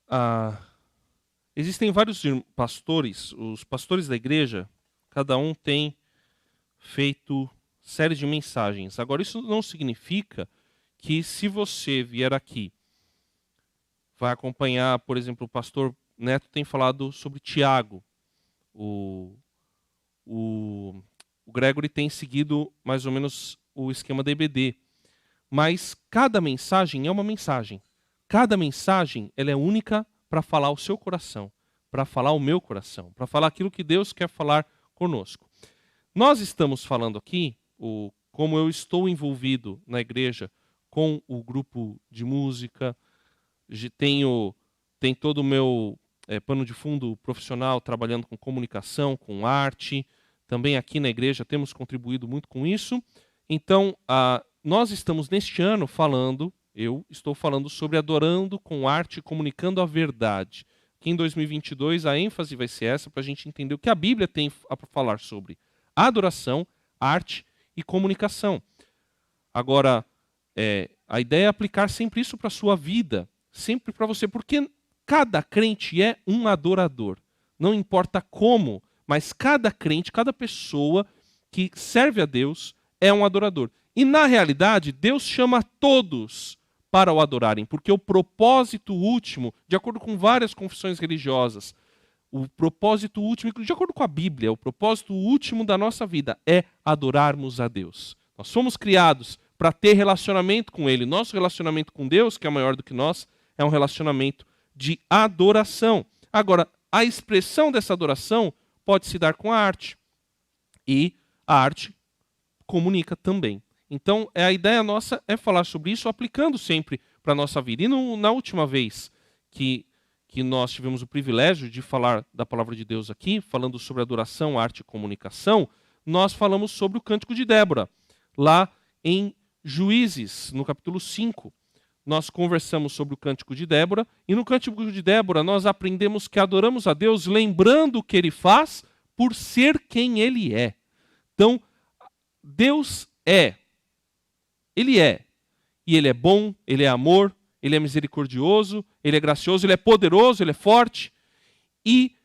Ah, existem vários pastores, os pastores da igreja, cada um tem feito série de mensagens. Agora, isso não significa que se você vier aqui, vai acompanhar, por exemplo, o pastor Neto tem falado sobre Tiago, o, o, o Gregory tem seguido mais ou menos o esquema da EBD. Mas cada mensagem é uma mensagem. Cada mensagem ela é única para falar o seu coração, para falar o meu coração, para falar aquilo que Deus quer falar conosco. Nós estamos falando aqui, como eu estou envolvido na igreja com o grupo de música, tem todo o meu pano de fundo profissional trabalhando com comunicação, com arte. Também aqui na igreja temos contribuído muito com isso. Então, nós estamos neste ano eu estou falando sobre adorando com arte e comunicando a verdade. Aqui em 2022 a ênfase vai ser essa para a gente entender o que a Bíblia tem a falar sobre adoração, arte e comunicação. Agora, a ideia é aplicar sempre isso para a sua vida, sempre para você, porque cada crente é um adorador. Não importa como, mas cada crente, cada pessoa que serve a Deus é um adorador. E na realidade, Deus chama todos para o adorarem, porque o propósito último, de acordo com várias confissões religiosas, o propósito último, de acordo com a Bíblia, o propósito último da nossa vida é adorarmos a Deus. Nós somos criados para ter relacionamento com Ele. Nosso relacionamento com Deus, que é maior do que nós, é um relacionamento de adoração. Agora, a expressão dessa adoração pode se dar com a arte. E a arte comunica também. Então, a ideia nossa é falar sobre isso, aplicando sempre para a nossa vida. E na última vez que nós tivemos o privilégio de falar da palavra de Deus aqui, falando sobre adoração, arte e comunicação, nós falamos sobre o Cântico de Débora, lá em Juízes, no capítulo 5. Nós conversamos sobre o Cântico de Débora, e no Cântico de Débora nós aprendemos que adoramos a Deus lembrando o que Ele faz por ser quem Ele é. Então, Deus é. Ele é. E Ele é bom, Ele é amor, Ele é misericordioso, Ele é gracioso, Ele é poderoso, Ele é forte. E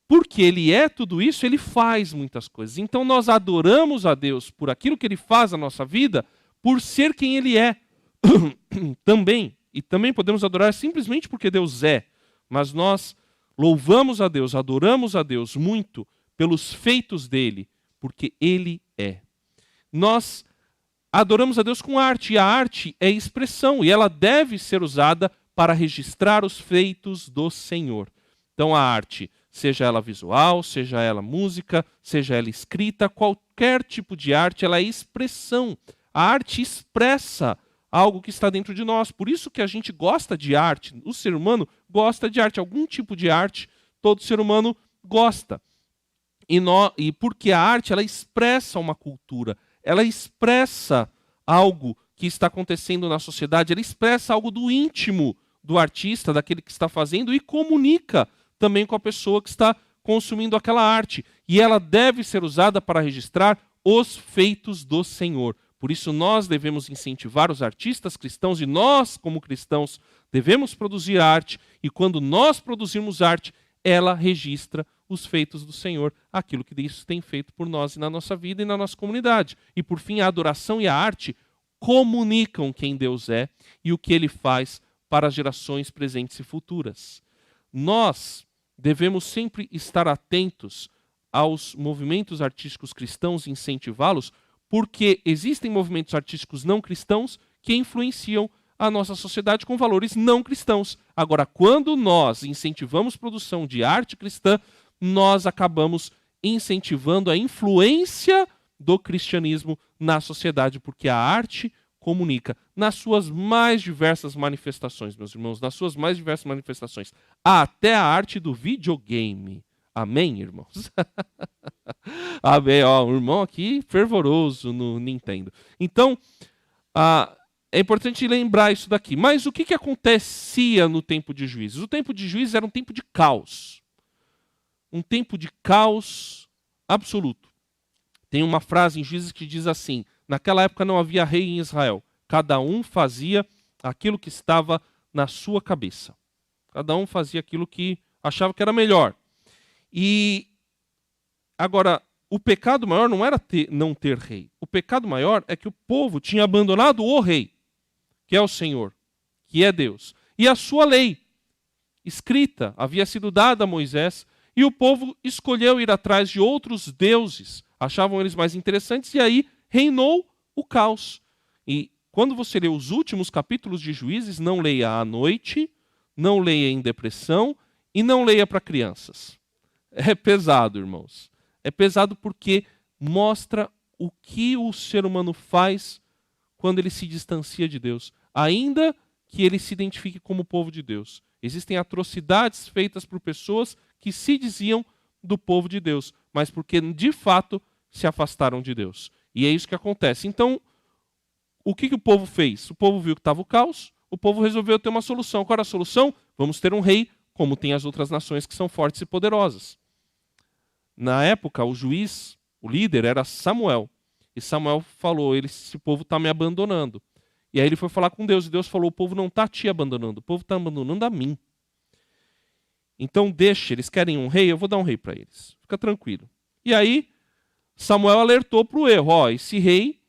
porque Ele é tudo isso, Ele faz muitas coisas. Então nós adoramos a Deus por aquilo que Ele faz na nossa vida, por ser quem Ele é. Também. E também podemos adorar simplesmente porque Deus é. Mas nós louvamos a Deus, adoramos a Deus muito pelos feitos dEle, porque Ele é. Nós adoramos a Deus com arte, e a arte é expressão, e ela deve ser usada para registrar os feitos do Senhor. Então a arte, seja ela visual, seja ela música, seja ela escrita, qualquer tipo de arte, ela é expressão. A arte expressa algo que está dentro de nós. Por isso que a gente gosta de arte. O ser humano gosta de arte. Algum tipo de arte, todo ser humano gosta. E porque a arte, ela expressa uma cultura. Ela expressa algo que está acontecendo na sociedade. Ela expressa algo do íntimo do artista, daquele que está fazendo, e comunica também com a pessoa que está consumindo aquela arte. E ela deve ser usada para registrar os feitos do Senhor. Por isso nós devemos incentivar os artistas cristãos, e nós, como cristãos, devemos produzir arte, e quando nós produzirmos arte, ela registra os feitos do Senhor, aquilo que Deus tem feito por nós e na nossa vida e na nossa comunidade. E por fim, a adoração e a arte comunicam quem Deus é e o que Ele faz para as gerações presentes e futuras. Nós devemos sempre estar atentos aos movimentos artísticos cristãos e incentivá-los, porque existem movimentos artísticos não cristãos que influenciam a nossa sociedade com valores não cristãos. Agora, quando nós incentivamos produção de arte cristã, nós acabamos incentivando a influência do cristianismo na sociedade, porque a arte comunica nas suas mais diversas manifestações, meus irmãos, nas suas mais diversas manifestações, até a arte do videogame. Amém, irmãos? Amém, ó, um irmão aqui fervoroso no Nintendo. Então, é importante lembrar isso daqui. Mas o que acontecia no tempo de Juízes? O tempo de Juízes era um tempo de caos. Um tempo de caos absoluto. Tem uma frase em Juízes que diz assim: naquela época não havia rei em Israel. Cada um fazia aquilo que estava na sua cabeça. Cada um fazia aquilo que achava que era melhor. E agora, o pecado maior não era não ter rei. O pecado maior é que o povo tinha abandonado o rei, que é o Senhor, que é Deus. E a sua lei, escrita, havia sido dada a Moisés, e o povo escolheu ir atrás de outros deuses, achavam eles mais interessantes, e aí reinou o caos. E quando você lê os últimos capítulos de Juízes, não leia à noite, não leia em depressão e não leia para crianças. É pesado, irmãos. É pesado porque mostra o que o ser humano faz quando ele se distancia de Deus, ainda que ele se identifique como povo de Deus. Existem atrocidades feitas por pessoas que se diziam do povo de Deus, mas porque de fato se afastaram de Deus. E é isso que acontece. Então, o que o povo fez? O povo viu que estava o caos, o povo resolveu ter uma solução. Qual era a solução? Vamos ter um rei, como tem as outras nações que são fortes e poderosas. Na época, o juiz, o líder, era Samuel. E Samuel falou, esse povo está me abandonando. E aí ele foi falar com Deus, e Deus falou, o povo não está te abandonando, o povo está abandonando a mim. Então deixa, eles querem um rei, eu vou dar um rei para eles. Fica tranquilo. E aí, Samuel alertou para o erro, esse rei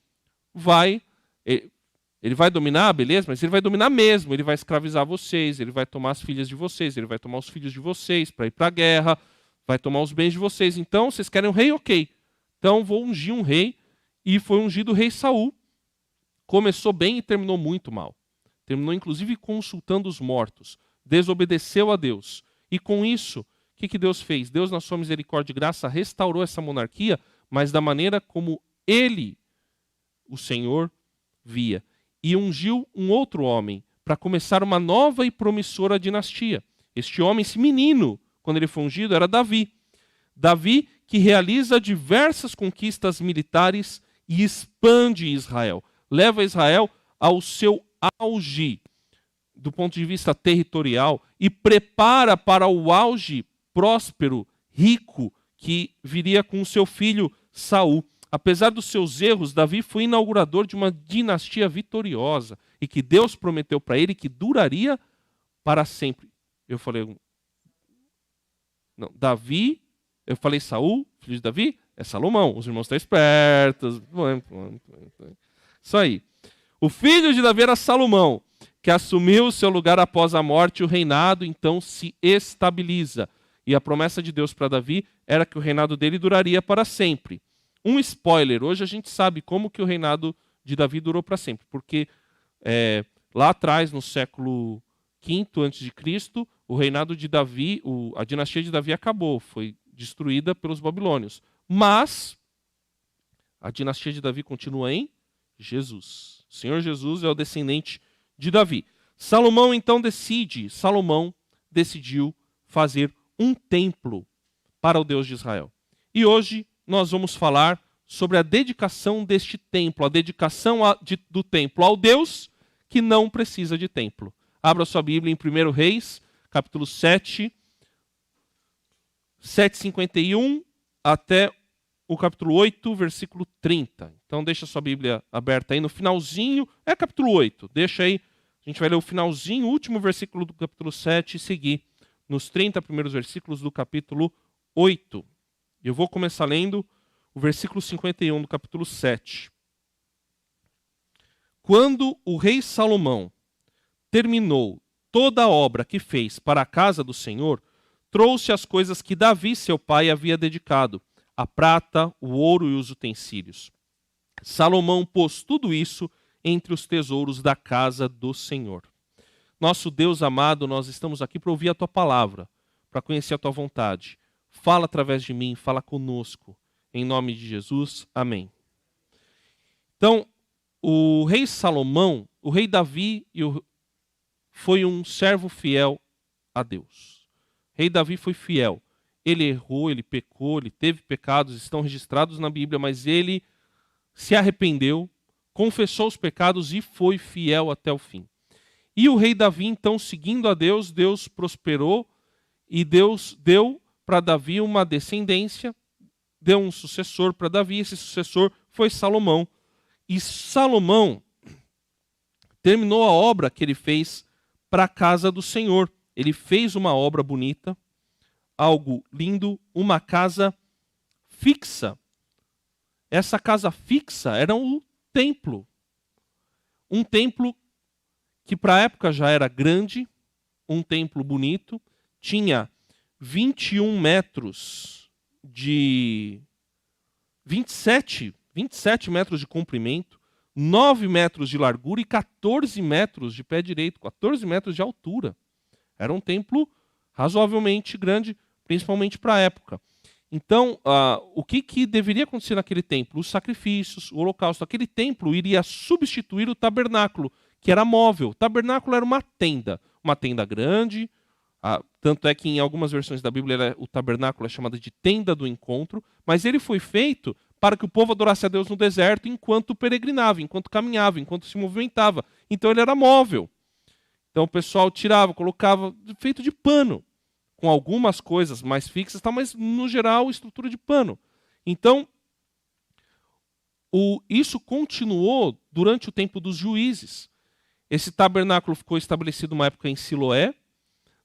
ele vai dominar, beleza, mas ele vai dominar mesmo, ele vai escravizar vocês, ele vai tomar as filhas de vocês, ele vai tomar os filhos de vocês para ir para a guerra, vai tomar os bens de vocês. Então, vocês querem um rei? Ok. Então, vou ungir um rei. E foi ungido o rei Saul. Começou bem e terminou muito mal. Terminou, inclusive, consultando os mortos. Desobedeceu a Deus. E com isso, o que Deus fez? Deus, na sua misericórdia e graça, restaurou essa monarquia, mas da maneira como ele, o Senhor, via. E ungiu um outro homem para começar uma nova e promissora dinastia. Este homem, esse menino, quando ele foi ungido, era Davi. Davi que realiza diversas conquistas militares e expande Israel. Leva Israel ao seu auge do ponto de vista territorial e prepara para o auge próspero, rico, que viria com o seu filho Saul. Apesar dos seus erros, Davi foi inaugurador de uma dinastia vitoriosa e que Deus prometeu para ele que duraria para sempre. Eu falei, não, Davi, eu falei Saul, filho de Davi, é Salomão. Os irmãos estão espertos. Isso aí. O filho de Davi era Salomão, que assumiu o seu lugar após a morte, e o reinado então se estabiliza. E a promessa de Deus para Davi era que o reinado dele duraria para sempre. Um spoiler, hoje a gente sabe como que o reinado de Davi durou para sempre, porque lá atrás, no século V a.C., o reinado de Davi, a dinastia de Davi acabou, foi destruída pelos babilônios. Mas a dinastia de Davi continua em Jesus. O Senhor Jesus é o descendente de Davi. Salomão decidiu fazer um templo para o Deus de Israel. E hoje nós vamos falar sobre a dedicação deste templo, a dedicação do templo ao Deus que não precisa de templo. Abra sua Bíblia em 1 Reis, capítulo 7, 7:51 até o capítulo 8, versículo 30. Então deixa sua Bíblia aberta aí no finalzinho, é capítulo 8, deixa aí, a gente vai ler o finalzinho, o último versículo do capítulo 7 e seguir nos 30 primeiros versículos do capítulo 8. Eu vou começar lendo o versículo 51 do capítulo 7. Quando o rei Salomão terminou toda a obra que fez para a casa do Senhor, trouxe as coisas que Davi, seu pai, havia dedicado, a prata, o ouro e os utensílios. Salomão pôs tudo isso entre os tesouros da casa do Senhor. Nosso Deus amado, nós estamos aqui para ouvir a Tua palavra, para conhecer a Tua vontade. Fala através de mim, fala conosco. Em nome de Jesus, amém. Então, o rei Salomão, o rei Davi, foi um servo fiel a Deus. O rei Davi foi fiel. Ele errou, ele pecou, ele teve pecados, estão registrados na Bíblia, mas ele se arrependeu, confessou os pecados e foi fiel até o fim. E o rei Davi, então, seguindo a Deus, Deus prosperou e Deus deu para Davi uma descendência, deu um sucessor para Davi, esse sucessor foi Salomão. E Salomão terminou a obra que ele fez para a casa do Senhor. ele fez uma obra bonita, algo lindo, uma casa fixa. Essa casa fixa era o templo. Um templo que para a época já era grande, um templo bonito, tinha 21 metros de... 27 metros de comprimento, 9 metros de largura e 14 metros de pé direito, 14 metros de altura. Era um templo razoavelmente grande, principalmente para a época. Então, o que deveria acontecer naquele templo? Os sacrifícios, o holocausto. Aquele templo iria substituir o tabernáculo, que era móvel. O tabernáculo era uma tenda grande, tanto é que em algumas versões da Bíblia o tabernáculo é chamado de tenda do encontro, mas ele foi feito para que o povo adorasse a Deus no deserto enquanto peregrinava, enquanto caminhava, enquanto se movimentava. Então ele era móvel. Então o pessoal tirava, colocava, feito de pano, com algumas coisas mais fixas, mas no geral estrutura de pano. Então, isso continuou durante o tempo dos juízes. Esse tabernáculo ficou estabelecido uma época em Siloé,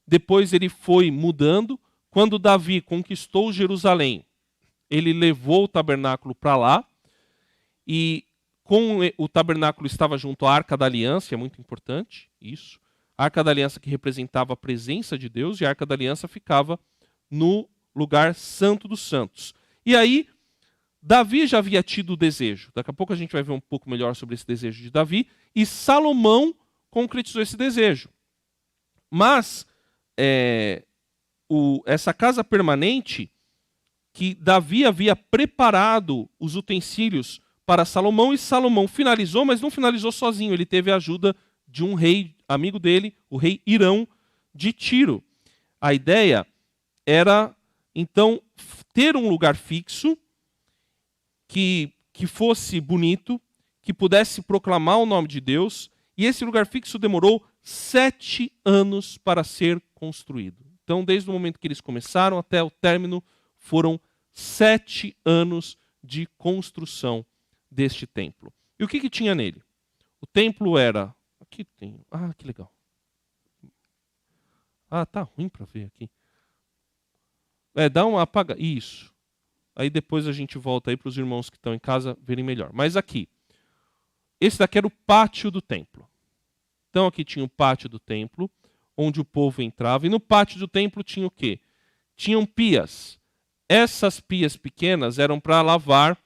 depois ele foi mudando. Quando Davi conquistou Jerusalém, ele levou o tabernáculo para lá, e com o tabernáculo estava junto à Arca da Aliança, é muito importante isso. A Arca da Aliança que representava a presença de Deus, e a Arca da Aliança ficava no lugar santo dos santos. E aí, Davi já havia tido o desejo. Daqui a pouco a gente vai ver um pouco melhor sobre esse desejo de Davi. E Salomão concretizou esse desejo. Mas essa casa permanente, que Davi havia preparado os utensílios para Salomão, e Salomão finalizou, mas não finalizou sozinho. Ele teve a ajuda de um rei amigo dele, o rei Irão de Tiro. A ideia era, então, ter um lugar fixo, que fosse bonito, que pudesse proclamar o nome de Deus, e esse lugar fixo demorou 7 anos para ser construído. Então, desde o momento que eles começaram até o término, foram 7 anos de construção deste templo. E o que tinha nele? O templo era... Aqui tem... que legal. Tá ruim para ver aqui. Dá uma apaga... Isso. Aí depois a gente volta aí para os irmãos que estão em casa verem melhor. Mas aqui, esse daqui era o pátio do templo. Então aqui tinha o pátio do templo, onde o povo entrava. E no pátio do templo tinha o quê? Tinham pias. Essas pias pequenas eram para lavar,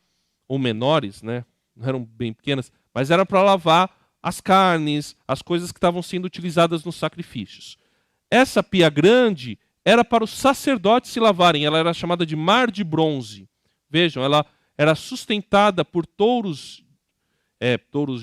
ou menores, né? Não eram bem pequenas, mas eram para lavar as carnes, as coisas que estavam sendo utilizadas nos sacrifícios. Essa pia grande era para os sacerdotes se lavarem. Ela era chamada de mar de bronze. Vejam, ela era sustentada por touros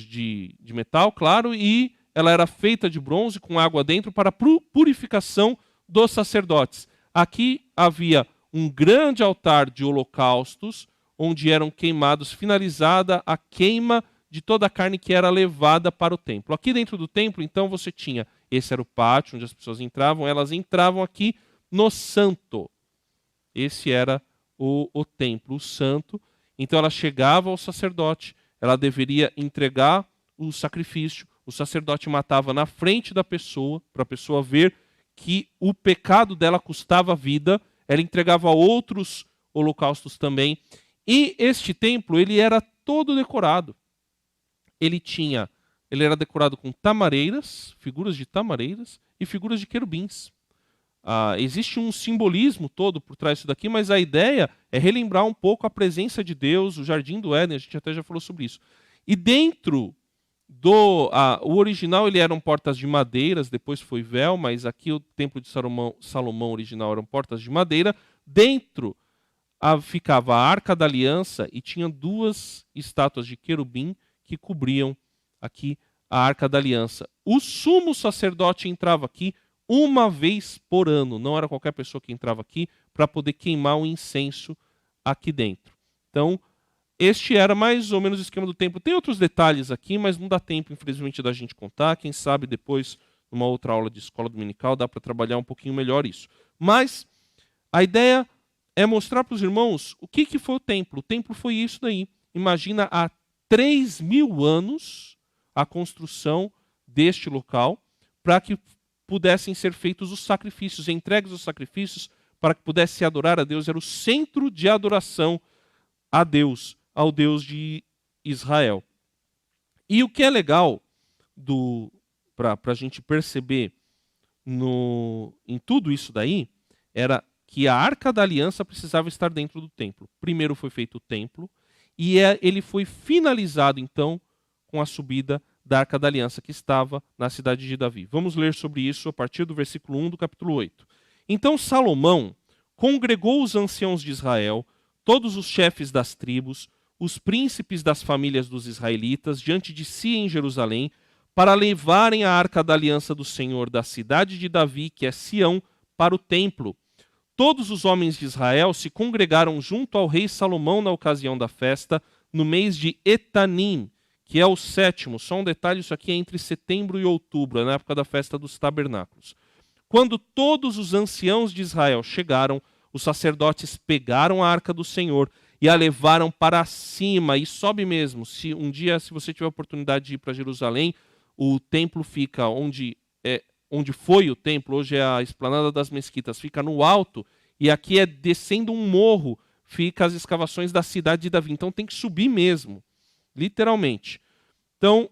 de metal, claro, e ela era feita de bronze com água dentro para purificação dos sacerdotes. Aqui havia um grande altar de holocaustos, onde eram queimados, finalizada a queima de toda a carne que era levada para o templo. Aqui dentro do templo, então, você tinha, esse era o pátio onde as pessoas entravam, elas entravam aqui no santo. Esse era o templo, o santo. Então ela chegava ao sacerdote, ela deveria entregar o sacrifício, o sacerdote matava na frente da pessoa, para a pessoa ver que o pecado dela custava a vida, ela entregava outros holocaustos também. E este templo, ele era todo decorado. Ele era decorado com tamareiras, figuras de tamareiras e figuras de querubins. Existe um simbolismo todo por trás disso daqui, mas a ideia é relembrar um pouco a presença de Deus, o Jardim do Éden, a gente até já falou sobre isso. E dentro o original ele eram portas de madeiras, depois foi véu, mas aqui o templo de Salomão original eram portas de madeira. Dentro ficava a Arca da Aliança e tinha 2 estátuas de querubim que cobriam aqui a Arca da Aliança. O sumo sacerdote entrava aqui uma vez por ano, não era qualquer pessoa que entrava aqui para poder queimar o incenso aqui dentro. Então, este era mais ou menos o esquema do templo. Tem outros detalhes aqui, mas não dá tempo, infelizmente, da gente contar. Quem sabe depois, numa outra aula de escola dominical, dá para trabalhar um pouquinho melhor isso. Mas a ideia é mostrar para os irmãos o que foi o templo. O templo foi isso daí. Imagina há 3.000 anos a construção deste local, para que pudessem ser feitos os sacrifícios, entregues os sacrifícios, para que pudesse adorar a Deus. Era o centro de adoração a Deus, ao Deus de Israel. E o que é legal para a gente perceber em tudo isso daí, era que a Arca da Aliança precisava estar dentro do templo. Primeiro foi feito o templo, e ele foi finalizado, então, com a subida da Arca da Aliança, que estava na cidade de Davi. Vamos ler sobre isso a partir do versículo 1 do capítulo 8. Então Salomão congregou os anciãos de Israel, todos os chefes das tribos, os príncipes das famílias dos israelitas, diante de si em Jerusalém, para levarem a Arca da Aliança do Senhor da cidade de Davi, que é Sião, para o templo. Todos os homens de Israel se congregaram junto ao rei Salomão na ocasião da festa, no mês de Etanim, que é o 7º. Só um detalhe, isso aqui é entre setembro e outubro, na época da festa dos tabernáculos. Quando todos os anciãos de Israel chegaram, os sacerdotes pegaram a Arca do Senhor e a levaram para cima, e sobe mesmo. Se você tiver a oportunidade de ir para Jerusalém, o templo fica onde foi o templo, hoje é a Esplanada das Mesquitas, fica no alto, e aqui é descendo um morro, fica as escavações da cidade de Davi. Então tem que subir mesmo, literalmente. Então,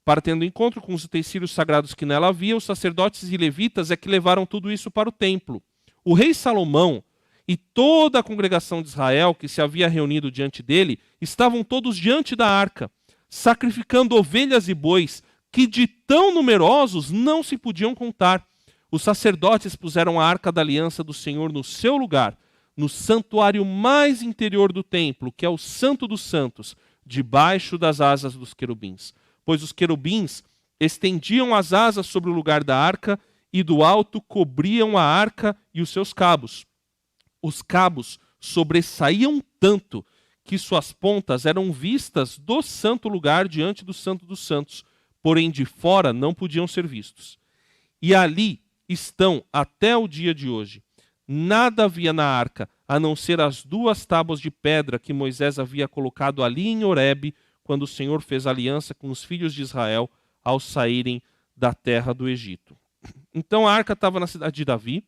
para tendo encontro com os utensílios sagrados que nela havia, os sacerdotes e levitas é que levaram tudo isso para o templo. O rei Salomão e toda a congregação de Israel que se havia reunido diante dele, estavam todos diante da arca, sacrificando ovelhas e bois, que de tão numerosos não se podiam contar. Os sacerdotes puseram a Arca da Aliança do Senhor no seu lugar, no santuário mais interior do templo, que é o Santo dos Santos, debaixo das asas dos querubins. Pois os querubins estendiam as asas sobre o lugar da arca e do alto cobriam a arca e os seus cabos. Os cabos sobressaíam tanto que suas pontas eram vistas do santo lugar diante do Santo dos Santos, porém de fora não podiam ser vistos. E ali estão até o dia de hoje. Nada havia na arca, a não ser as 2 tábuas de pedra que Moisés havia colocado ali em Horebe, quando o Senhor fez aliança com os filhos de Israel ao saírem da terra do Egito. Então a arca estava na cidade de Davi.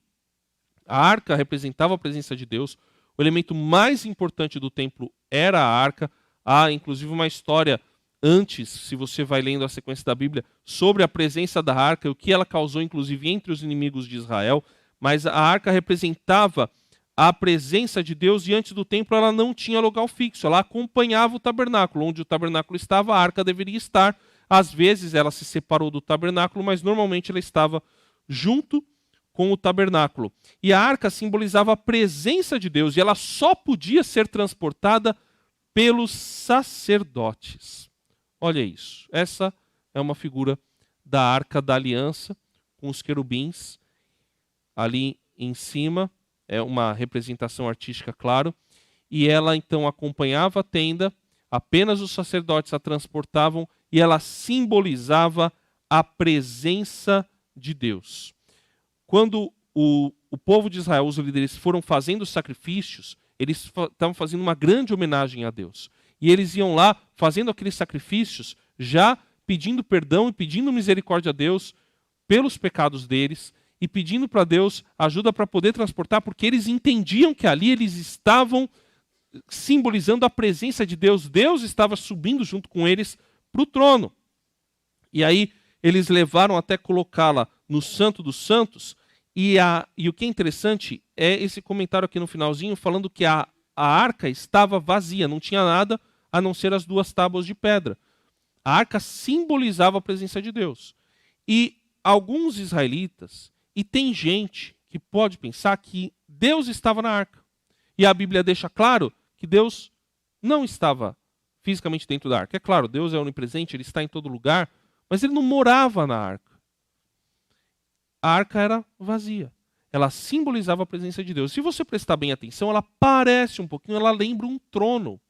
A arca representava a presença de Deus. O elemento mais importante do templo era a arca. Há inclusive uma história antes, se você vai lendo a sequência da Bíblia, sobre a presença da arca e o que ela causou, inclusive, entre os inimigos de Israel. Mas a arca representava a presença de Deus, e antes do templo ela não tinha local fixo, ela acompanhava o tabernáculo. Onde o tabernáculo estava, a arca deveria estar. Às vezes ela se separou do tabernáculo, mas normalmente ela estava junto com o tabernáculo. E a arca simbolizava a presença de Deus, e ela só podia ser transportada pelos sacerdotes. Olha isso. Essa é uma figura da Arca da Aliança, com os querubins ali em cima. É uma representação artística, claro. E ela então acompanhava a tenda, apenas os sacerdotes a transportavam, e ela simbolizava a presença de Deus. Quando o povo de Israel, os líderes, foram fazendo os sacrifícios, eles estavam fazendo uma grande homenagem a Deus. E eles iam lá fazendo aqueles sacrifícios, já pedindo perdão e pedindo misericórdia a Deus pelos pecados deles, e pedindo para Deus ajuda para poder transportar, porque eles entendiam que ali eles estavam simbolizando a presença de Deus. Deus estava subindo junto com eles para o trono. E aí eles levaram até colocá-la no Santo dos Santos. E o que é interessante é esse comentário aqui no finalzinho, falando que a arca estava vazia, não tinha nada a não ser as 2 tábuas de pedra. A arca simbolizava a presença de Deus. E alguns israelitas, e tem gente que pode pensar que Deus estava na arca. E a Bíblia deixa claro que Deus não estava fisicamente dentro da arca. É claro, Deus é onipresente, ele está em todo lugar, mas ele não morava na arca. A arca era vazia. Ela simbolizava a presença de Deus. Se você prestar bem atenção, ela parece um pouquinho, ela lembra um trono.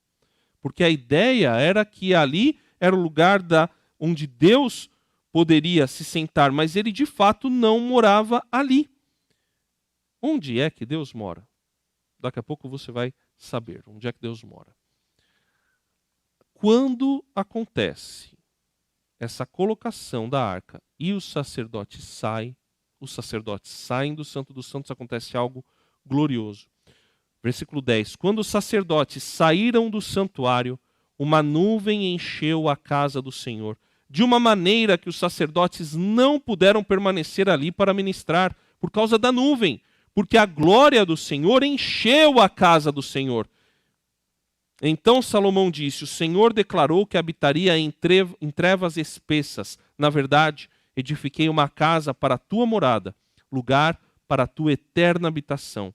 Porque a ideia era que ali era o lugar onde Deus poderia se sentar, mas ele de fato não morava ali. Onde é que Deus mora? Daqui a pouco você vai saber onde é que Deus mora. Quando acontece essa colocação da arca e os sacerdotes saem do Santo dos Santos, acontece algo glorioso. Versículo 10. Quando os sacerdotes saíram do santuário, uma nuvem encheu a casa do Senhor, de uma maneira que os sacerdotes não puderam permanecer ali para ministrar, por causa da nuvem, porque a glória do Senhor encheu a casa do Senhor. Então Salomão disse: o Senhor declarou que habitaria em trevas espessas. Na verdade, edifiquei uma casa para a tua morada, lugar para a tua eterna habitação.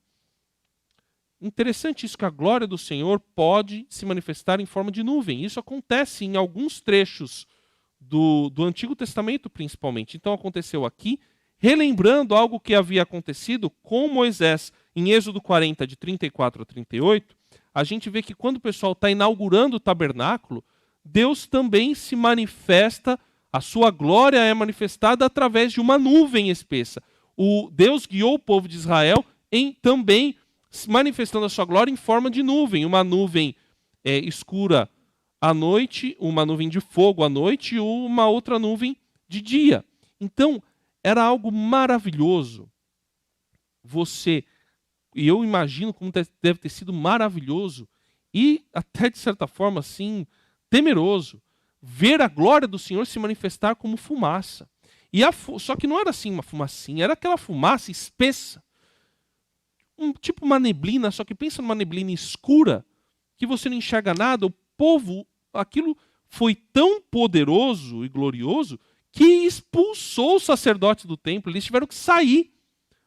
Interessante isso, que a glória do Senhor pode se manifestar em forma de nuvem. Isso acontece em alguns trechos do Antigo Testamento, principalmente. Então aconteceu aqui, relembrando algo que havia acontecido com Moisés em Êxodo 40, de 34 a 38. A gente vê que quando o pessoal está inaugurando o tabernáculo, Deus também se manifesta, a sua glória é manifestada através de uma nuvem espessa. Deus guiou o povo de Israel também manifestando a sua glória em forma de nuvem. Uma nuvem escura à noite, uma nuvem de fogo à noite e uma outra nuvem de dia. Então, era algo maravilhoso. E eu imagino como deve ter sido maravilhoso e até de certa forma assim, temeroso, ver a glória do Senhor se manifestar como fumaça. Só que não era assim uma fumacinha, era aquela fumaça espessa. Tipo uma neblina, só que pensa numa neblina escura, que você não enxerga nada. O povo, aquilo foi tão poderoso e glorioso que expulsou os sacerdotes do templo. Eles tiveram que sair,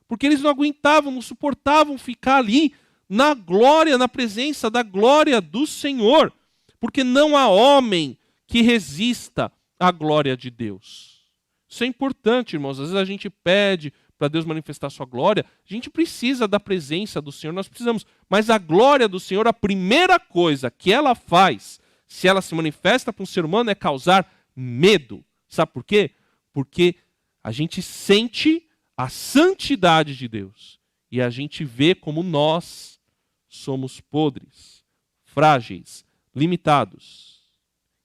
porque eles não aguentavam, não suportavam ficar ali na glória, na presença da glória do Senhor. Porque não há homem que resista à glória de Deus. Isso é importante, irmãos. Às vezes a gente pede para Deus manifestar a sua glória, a gente precisa da presença do Senhor, nós precisamos. Mas a glória do Senhor, a primeira coisa que ela faz, se ela se manifesta para um ser humano, é causar medo. Sabe por quê? Porque a gente sente a santidade de Deus e a gente vê como nós somos podres, frágeis, limitados.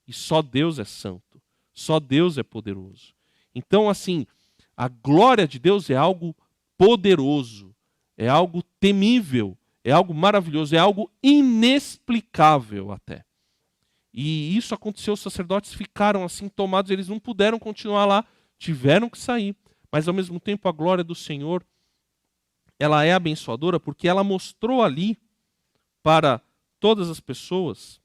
E só Deus é santo, só Deus é poderoso. Então, assim, a glória de Deus é algo poderoso, é algo temível, é algo maravilhoso, é algo inexplicável até. E isso aconteceu, os sacerdotes ficaram assim tomados, eles não puderam continuar lá, tiveram que sair. Mas ao mesmo tempo a glória do Senhor, ela é abençoadora porque ela mostrou ali para todas as pessoas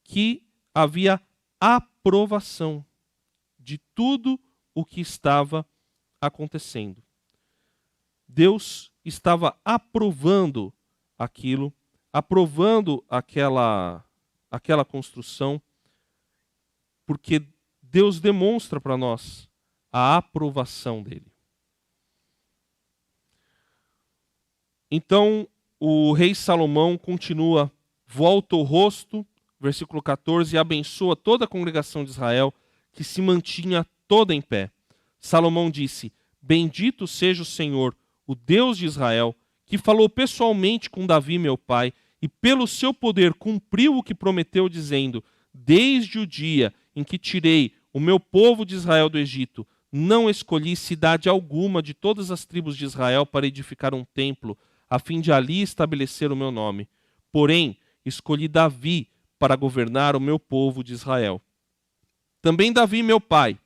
que havia aprovação de tudo o que estava acontecendo. Deus estava aprovando aquilo, aprovando aquela construção, porque Deus demonstra para nós a aprovação dele. Então, o rei Salomão continua, volta o rosto, versículo 14, e abençoa toda a congregação de Israel, que se mantinha toda em pé. Salomão disse: bendito seja o Senhor, o Deus de Israel, que falou pessoalmente com Davi, meu pai, e pelo seu poder cumpriu o que prometeu, dizendo: desde o dia em que tirei o meu povo de Israel do Egito, não escolhi cidade alguma de todas as tribos de Israel para edificar um templo, a fim de ali estabelecer o meu nome. Porém, escolhi Davi para governar o meu povo de Israel. Também Davi, meu pai,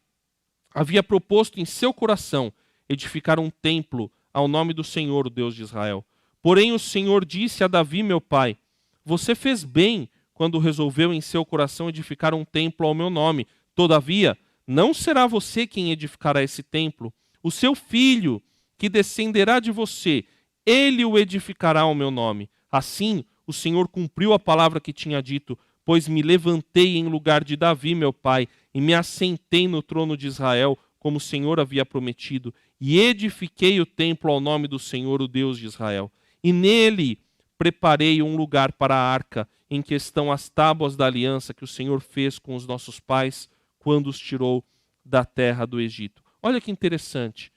havia proposto em seu coração edificar um templo ao nome do Senhor, o Deus de Israel. Porém o Senhor disse a Davi, meu pai: você fez bem quando resolveu em seu coração edificar um templo ao meu nome. Todavia, não será você quem edificará esse templo. O seu filho, que descenderá de você, ele o edificará ao meu nome. Assim, o Senhor cumpriu a palavra que tinha dito, pois me levantei em lugar de Davi, meu pai, e me assentei no trono de Israel, como o Senhor havia prometido, e edifiquei o templo ao nome do Senhor, o Deus de Israel. E nele preparei um lugar para a arca, em que estão as tábuas da aliança que o Senhor fez com os nossos pais, quando os tirou da terra do Egito. Olha que interessante.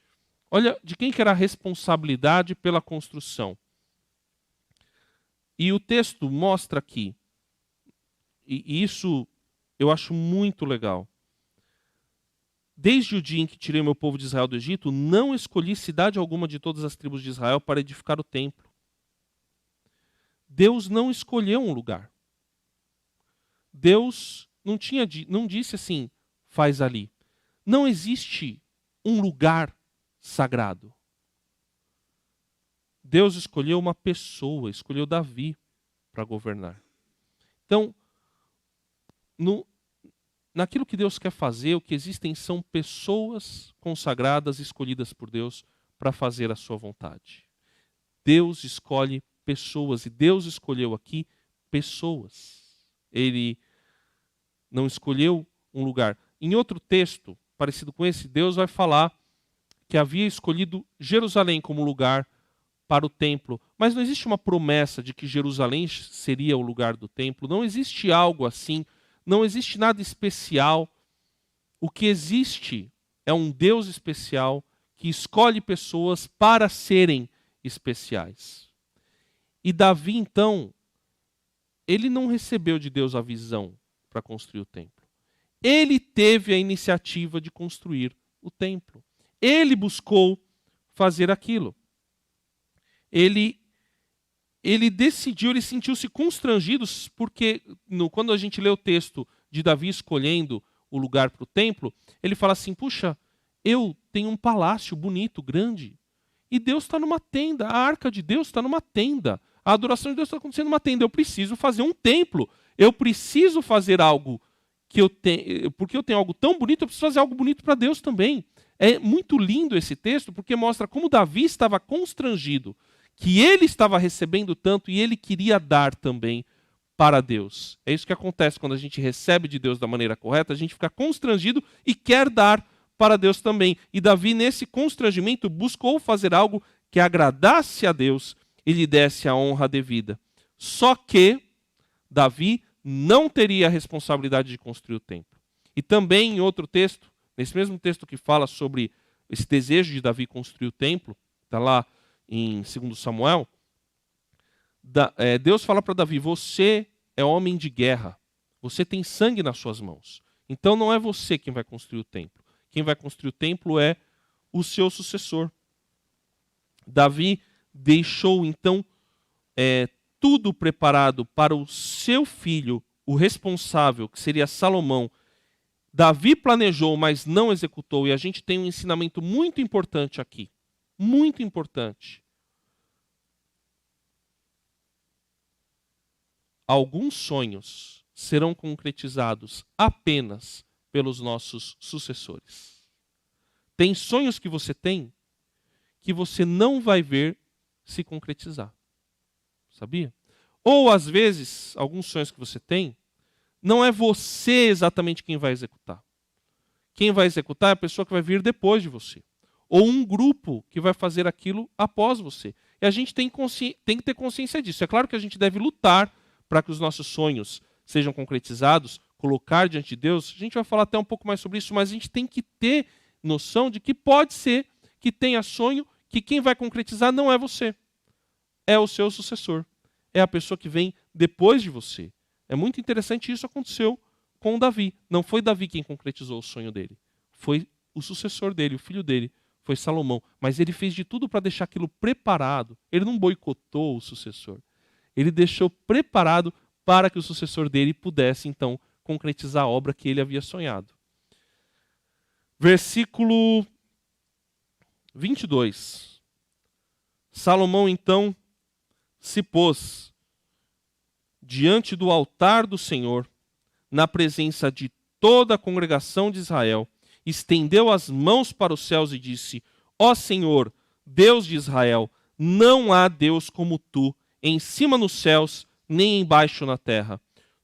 Olha de quem que era a responsabilidade pela construção. E o texto mostra aqui, e isso eu acho muito legal. Desde o dia em que tirei meu povo de Israel do Egito, não escolhi cidade alguma de todas as tribos de Israel para edificar o templo. Deus não escolheu um lugar. Deus não disse assim, faz ali. Não existe um lugar sagrado. Deus escolheu uma pessoa, escolheu Davi para governar. Então, naquilo que Deus quer fazer, o que existem são pessoas consagradas, escolhidas por Deus para fazer a sua vontade. Deus escolhe pessoas, e Deus escolheu aqui pessoas. Ele não escolheu um lugar. Em outro texto, parecido com esse, Deus vai falar que havia escolhido Jerusalém como lugar para o templo. Mas não existe uma promessa de que Jerusalém seria o lugar do templo. Não existe algo assim. Não existe nada especial. O que existe é um Deus especial que escolhe pessoas para serem especiais. E Davi, então, ele não recebeu de Deus a visão para construir o templo. Ele teve a iniciativa de construir o templo. Ele buscou fazer aquilo. Ele decidiu, ele sentiu-se constrangido, porque quando a gente lê o texto de Davi escolhendo o lugar para o templo, ele fala assim, puxa, eu tenho um palácio bonito, grande, e Deus está numa tenda, a arca de Deus está numa tenda, a adoração de Deus está acontecendo numa tenda, eu preciso fazer um templo, eu preciso fazer algo porque eu tenho algo tão bonito, eu preciso fazer algo bonito para Deus também. É muito lindo esse texto, porque mostra como Davi estava constrangido, que ele estava recebendo tanto e ele queria dar também para Deus. É isso que acontece quando a gente recebe de Deus da maneira correta, a gente fica constrangido e quer dar para Deus também. E Davi, nesse constrangimento, buscou fazer algo que agradasse a Deus e lhe desse a honra devida. Só que Davi não teria a responsabilidade de construir o templo. E também em outro texto, nesse mesmo texto que fala sobre esse desejo de Davi construir o templo, está lá em 2 Samuel, Deus fala para Davi, você é homem de guerra, você tem sangue nas suas mãos, então não é você quem vai construir o templo. Quem vai construir o templo é o seu sucessor. Davi deixou então tudo preparado para o seu filho, o responsável, que seria Salomão. Davi planejou, mas não executou, e a gente tem um ensinamento muito importante aqui. Muito importante. Alguns sonhos serão concretizados apenas pelos nossos sucessores. Tem sonhos que você tem que você não vai ver se concretizar. Sabia? Ou, às vezes, alguns sonhos que você tem, não é você exatamente quem vai executar. Quem vai executar é a pessoa que vai vir depois de você. Ou um grupo que vai fazer aquilo após você. E a gente tem que ter consciência disso. É claro que a gente deve lutar para que os nossos sonhos sejam concretizados, colocar diante de Deus. A gente vai falar até um pouco mais sobre isso, mas a gente tem que ter noção de que pode ser que tenha sonho que quem vai concretizar não é você. É o seu sucessor. É a pessoa que vem depois de você. É muito interessante, isso aconteceu com Davi. Não foi Davi quem concretizou o sonho dele. Foi o sucessor dele, o filho dele, foi Salomão. Mas ele fez de tudo para deixar aquilo preparado. Ele não boicotou o sucessor. Ele deixou preparado para que o sucessor dele pudesse, então, concretizar a obra que ele havia sonhado. Versículo 22. Salomão, então, se pôs diante do altar do Senhor, na presença de toda a congregação de Israel, estendeu as mãos para os céus e disse, ó Senhor, Deus de Israel, não há Deus como tu, em cima nos céus, nem embaixo na terra.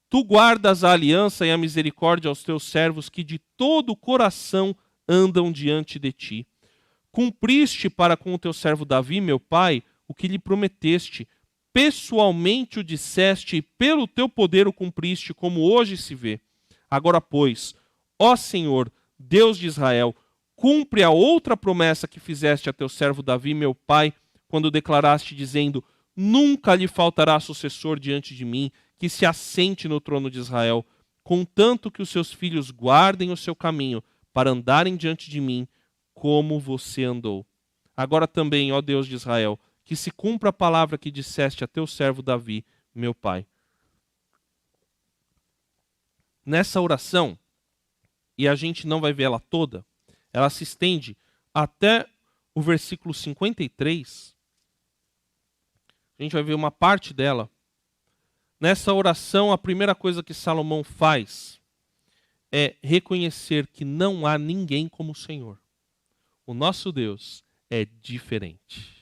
Tu guardas a aliança e a misericórdia aos teus servos que de todo o coração andam diante de ti. Cumpriste para com o teu servo Davi, meu pai, o que lhe prometeste. Pessoalmente o disseste e pelo teu poder o cumpriste, como hoje se vê. Agora, pois, ó Senhor, Deus de Israel, cumpre a outra promessa que fizeste a teu servo Davi, meu pai, quando declaraste, dizendo, nunca lhe faltará sucessor diante de mim, que se assente no trono de Israel, contanto que os seus filhos guardem o seu caminho, para andarem diante de mim como você andou. Agora também, ó Deus de Israel, que se cumpra a palavra que disseste a teu servo Davi, meu pai. Nessa oração, e a gente não vai ver ela toda, ela se estende até o versículo 53. A gente vai ver uma parte dela. Nessa oração, a primeira coisa que Salomão faz é reconhecer que não há ninguém como o Senhor. O nosso Deus é diferente.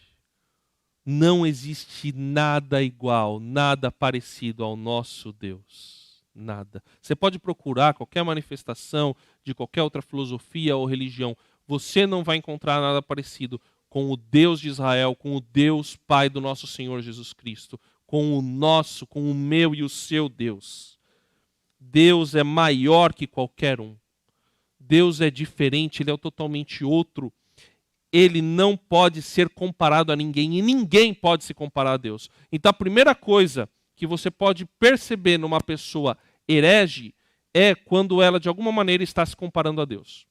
Não existe nada igual, nada parecido ao nosso Deus. Nada. Você pode procurar qualquer manifestação de qualquer outra filosofia ou religião. Você não vai encontrar nada parecido com o Deus de Israel, com o Deus Pai do nosso Senhor Jesus Cristo, com o nosso, com o meu e o seu Deus. Deus é maior que qualquer um. Deus é diferente, Ele é totalmente outro. Ele não pode ser comparado a ninguém e ninguém pode se comparar a Deus. Então a primeira coisa que você pode perceber numa pessoa herege é quando ela de alguma maneira está se comparando a Deus.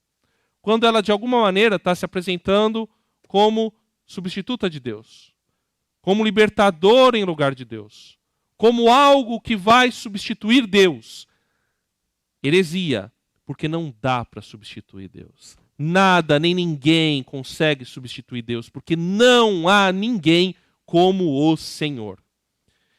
Quando ela de alguma maneira está se apresentando como substituta de Deus, como libertador em lugar de Deus, como algo que vai substituir Deus. Heresia, porque não dá para substituir Deus. Nada, nem ninguém consegue substituir Deus, porque não há ninguém como o Senhor.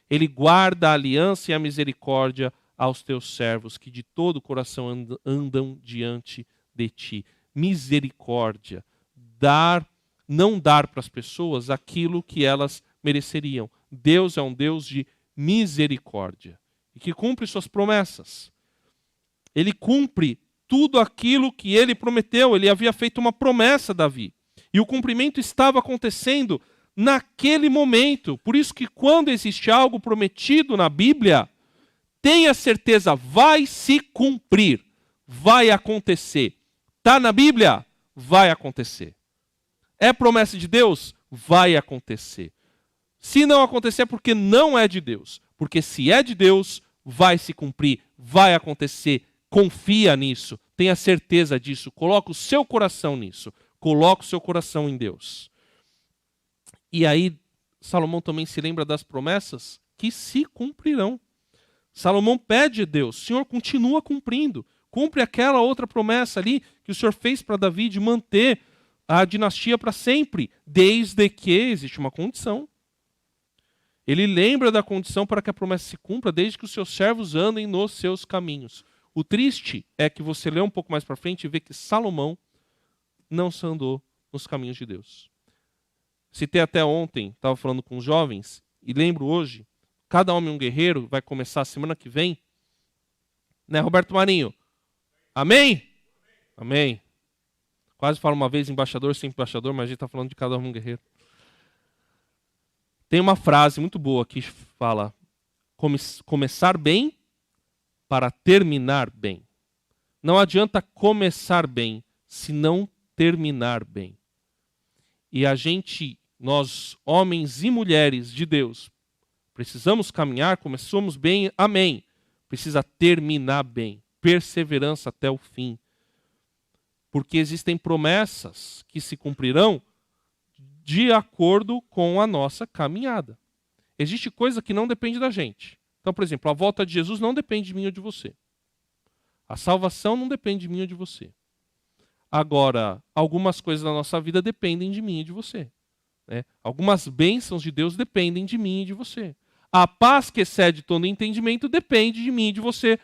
Ele guarda a aliança e a misericórdia aos teus servos, que de todo o coração andam diante de ti. Misericórdia, não dar para as pessoas aquilo que elas mereceriam. Deus é um Deus de misericórdia e que cumpre suas promessas. Ele cumpre tudo aquilo que ele prometeu. Ele havia feito uma promessa a Davi. E o cumprimento estava acontecendo naquele momento. Por isso que quando existe algo prometido na Bíblia, tenha certeza, vai se cumprir, vai acontecer. Está na Bíblia? Vai acontecer. É promessa de Deus? Vai acontecer. Se não acontecer é porque não é de Deus. Porque se é de Deus, vai se cumprir, vai acontecer. Confia nisso, tenha certeza disso, coloca o seu coração nisso, coloca o seu coração em Deus. E aí, Salomão também se lembra das promessas que se cumprirão. Salomão pede a Deus, Senhor, continua cumprindo, cumpre aquela outra promessa ali que o Senhor fez para Davi de manter a dinastia para sempre, desde que existe uma condição. Ele lembra da condição para que a promessa se cumpra, desde que os seus servos andem nos seus caminhos. O triste é que você lê um pouco mais para frente e vê que Salomão não se andou nos caminhos de Deus. Citei até ontem, estava falando com os jovens, e lembro hoje, Cada Homem um Guerreiro vai começar semana que vem. Né, Roberto Marinho? Amém? Amém. Quase falo uma vez embaixador, sempre embaixador, mas a gente está falando de Cada Homem um Guerreiro. Tem uma frase muito boa que fala, começar bem para terminar bem. Não adianta começar bem se não terminar bem. E nós, homens e mulheres de Deus, precisamos caminhar, começamos bem, amém. Precisa terminar bem, perseverança até o fim. Porque existem promessas que se cumprirão de acordo com a nossa caminhada. Existe coisa que não depende da gente. Então, por exemplo, a volta de Jesus não depende de mim ou de você. A salvação não depende de mim ou de você. Agora, algumas coisas na nossa vida dependem de mim e de você. Né? Algumas bênçãos de Deus dependem de mim e de você. A paz que excede todo entendimento depende de mim e de você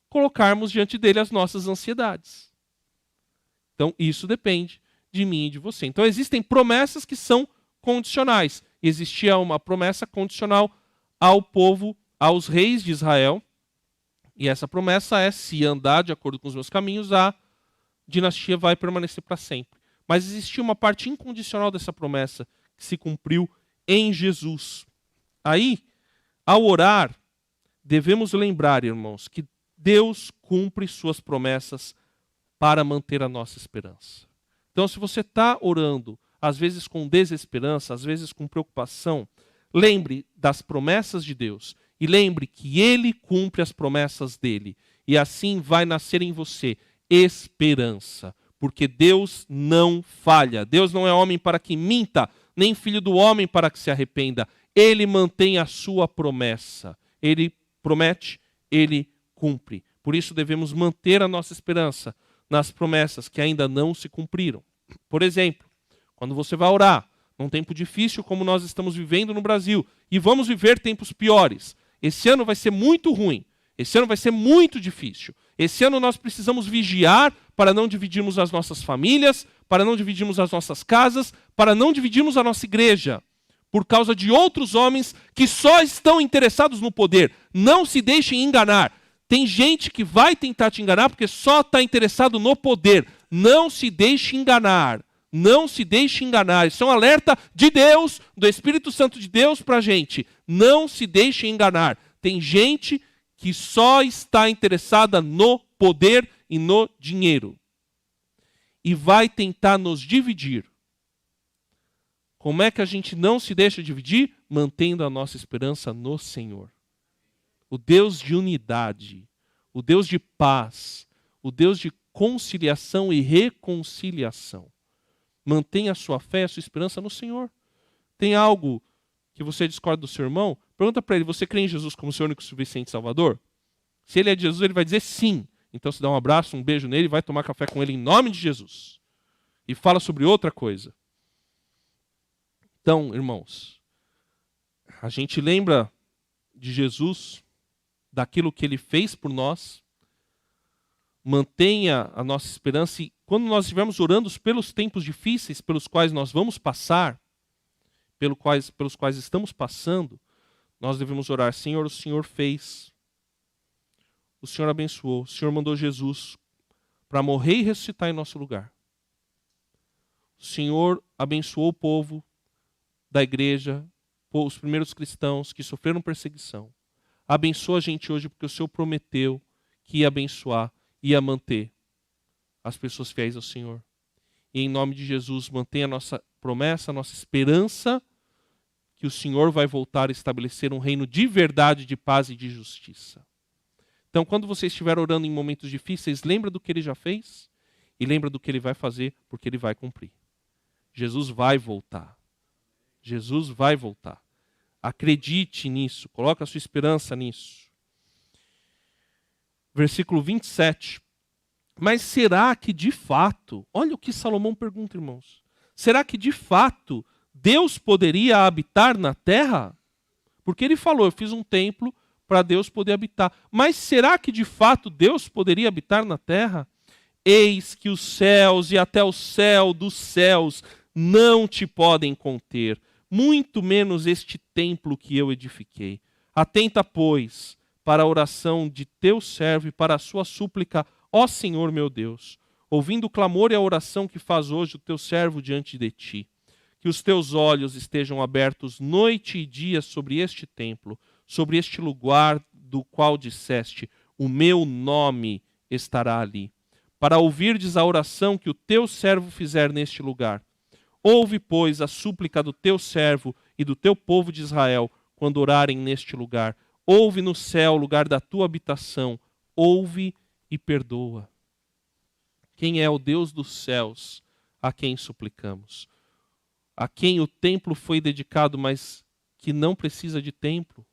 colocarmos diante dele as nossas ansiedades. Então, isso depende de mim e de você. Então, existem promessas que são condicionais. Existia uma promessa condicional ao povo, aos reis de Israel. E essa promessa é, se andar de acordo com os meus caminhos, a dinastia vai permanecer para sempre. Mas existia uma parte incondicional dessa promessa que se cumpriu em Jesus. Aí, ao orar, devemos lembrar, irmãos, que Deus cumpre suas promessas para manter a nossa esperança. Então, se você está orando, às vezes com desesperança, às vezes com preocupação, lembre das promessas de Deus e lembre que Ele cumpre as promessas dele. E assim vai nascer em você esperança. porque Deus não falha. Deus não é homem para que minta, nem filho do homem para que se arrependa. Ele mantém a sua promessa. Ele promete, ele cumpre. Por isso devemos manter a nossa esperança nas promessas que ainda não se cumpriram. Por exemplo, quando você vai orar, num tempo difícil como nós estamos vivendo no Brasil, e vamos viver tempos piores. Esse ano vai ser muito ruim. Esse ano vai ser muito difícil. Esse ano nós precisamos vigiar para não dividirmos as nossas famílias, para não dividirmos as nossas casas, para não dividirmos a nossa igreja, por causa de outros homens que só estão interessados no poder. Não se deixem enganar. Tem gente que vai tentar te enganar porque só está interessado no poder. Não se deixe enganar. Não se deixe enganar. Isso é um alerta de Deus, do Espírito Santo de Deus para a gente. Não se deixe enganar. Tem gente que só está interessada no poder e no dinheiro. E vai tentar nos dividir. Como é que a gente não se deixa dividir? Mantendo a nossa esperança no Senhor. O Deus de unidade, o Deus de paz, o Deus de conciliação e reconciliação. Mantenha a sua fé, a sua esperança no Senhor. Tem algo que você discorda do seu irmão? Pergunta para ele, você crê em Jesus como seu único e suficiente Salvador? Se ele é de Jesus, ele vai dizer sim. Então você dá um abraço, um beijo nele, vai tomar café com ele em nome de Jesus. E fala sobre outra coisa. Então, irmãos, a gente lembra de Jesus, daquilo que ele fez por nós. Mantenha a nossa esperança e quando nós estivermos orando pelos tempos difíceis pelos quais nós vamos passar, pelos quais estamos passando, nós devemos orar, Senhor, o Senhor fez, o Senhor abençoou, o Senhor mandou Jesus para morrer e ressuscitar em nosso lugar. O Senhor abençoou o povo da igreja, os primeiros cristãos que sofreram perseguição. Abençoa a gente hoje porque o Senhor prometeu que ia abençoar, ia manter as pessoas fiéis ao Senhor. E em nome de Jesus, mantenha a nossa promessa, a nossa esperança que o Senhor vai voltar a estabelecer um reino de verdade, de paz e de justiça. Então, quando você estiver orando em momentos difíceis, lembra do que Ele já fez e lembra do que Ele vai fazer, porque Ele vai cumprir. Jesus vai voltar. Jesus vai voltar. Acredite nisso, coloque a sua esperança nisso. Versículo 27. Mas será que de fato, olha o que Salomão pergunta, irmãos. Será que de fato Deus poderia habitar na terra? Porque ele falou, eu fiz um templo para Deus poder habitar. Mas será que de fato Deus poderia habitar na terra? Eis que os céus e até o céu dos céus não te podem conter, muito menos este templo que eu edifiquei. Atenta, pois, para a oração de teu servo e para a sua súplica, ó Senhor meu Deus, ouvindo o clamor e a oração que faz hoje o teu servo diante de ti. Que os teus olhos estejam abertos noite e dia sobre este templo, sobre este lugar do qual disseste, o meu nome estará ali. Para ouvirdes a oração que o teu servo fizer neste lugar. Ouve, pois, a súplica do teu servo e do teu povo de Israel, quando orarem neste lugar. Ouve no céu, lugar da tua habitação. Ouve e perdoa. Quem é o Deus dos céus a quem suplicamos? A quem o templo foi dedicado, mas que não precisa de templo,